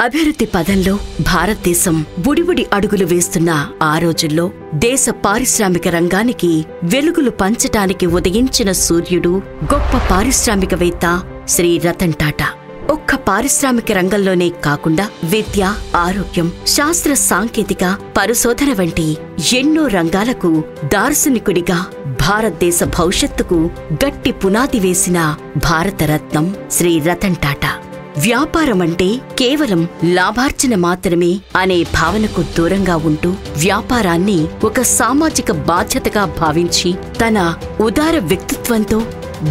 అభివృద్ధి పదంలో భారతదేశం బుడిబుడి అడుగులు వేస్తున్న ఆ రోజుల్లో దేశ పారిశ్రామిక రంగానికి వెలుగులు పంచటానికి ఉదయించిన సూర్యుడు గొప్ప పారిశ్రామికవేత్త శ్రీ రతన్ టాటా. ఒక్క పారిశ్రామిక రంగంలోనే కాకుండా విద్య, ఆరోగ్యం, శాస్త్ర సాంకేతిక పరిశోధన వంటి ఎన్నో రంగాలకు దార్శనికుడిగా భారతదేశ భవిష్యత్తుకు గట్టి పునాది వేసిన భారతరత్నం శ్రీ రతన్ టాటా. వ్యాపారమంటే కేవలం లాభార్జన మాత్రమే అనే భావనకు దూరంగా ఉంటూ వ్యాపారాన్ని ఒక సామాజిక బాధ్యతగా భావించి తన ఉదార వ్యక్తిత్వంతో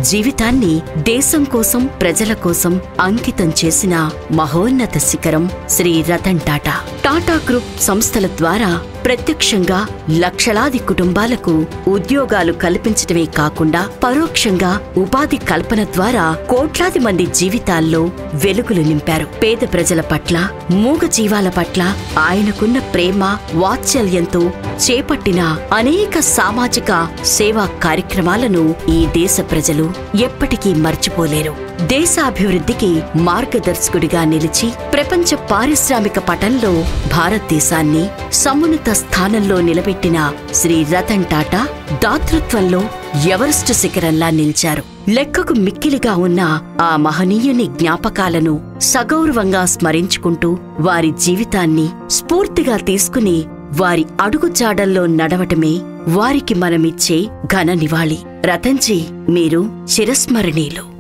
జీవితాన్ని దేశం కోసం, ప్రజల కోసం అంకితం చేసిన మహోన్నత శిఖరం శ్రీ రతన్ టాటా. టాటా గ్రూప్ సంస్థల ద్వారా ప్రత్యక్షంగా లక్షలాది కుటుంబాలకు ఉద్యోగాలు కల్పించడమే కాకుండా పరోక్షంగా ఉపాధి కల్పన ద్వారా కోట్లాది మంది జీవితాల్లో వెలుగులు నింపారు. పేద ప్రజల పట్ల, మూగ జీవాల పట్ల ఆయనకున్న ప్రేమ, వాత్సల్యంతో చేపట్టిన అనేక సామాజిక సేవా కార్యక్రమాలను ఈ దేశ ప్రజలు ఎప్పటికీ మర్చిపోలేరు. దేశాభివృద్ధికి మార్గదర్శకుడిగా నిలిచి ప్రపంచ పారిశ్రామిక పటంలో భారతదేశాన్ని సమున్నత స్థానంలో నిలబెట్టిన శ్రీ రతన్ టాటా దాతృత్వంలో ఎవరెస్టు శిఖరంలా నిలిచారు. లెక్కకు మిక్కిలిగా ఉన్న ఆ మహనీయుని జ్ఞాపకాలను సగౌరవంగా స్మరించుకుంటూ వారి జీవితాన్ని స్ఫూర్తిగా తీసుకుని వారి అడుగుజాడల్లో నడవటమే వారికి మనమిచ్చే ఘన నివాళి. రతన్జీ, మీరు చిరస్మరణీయులు.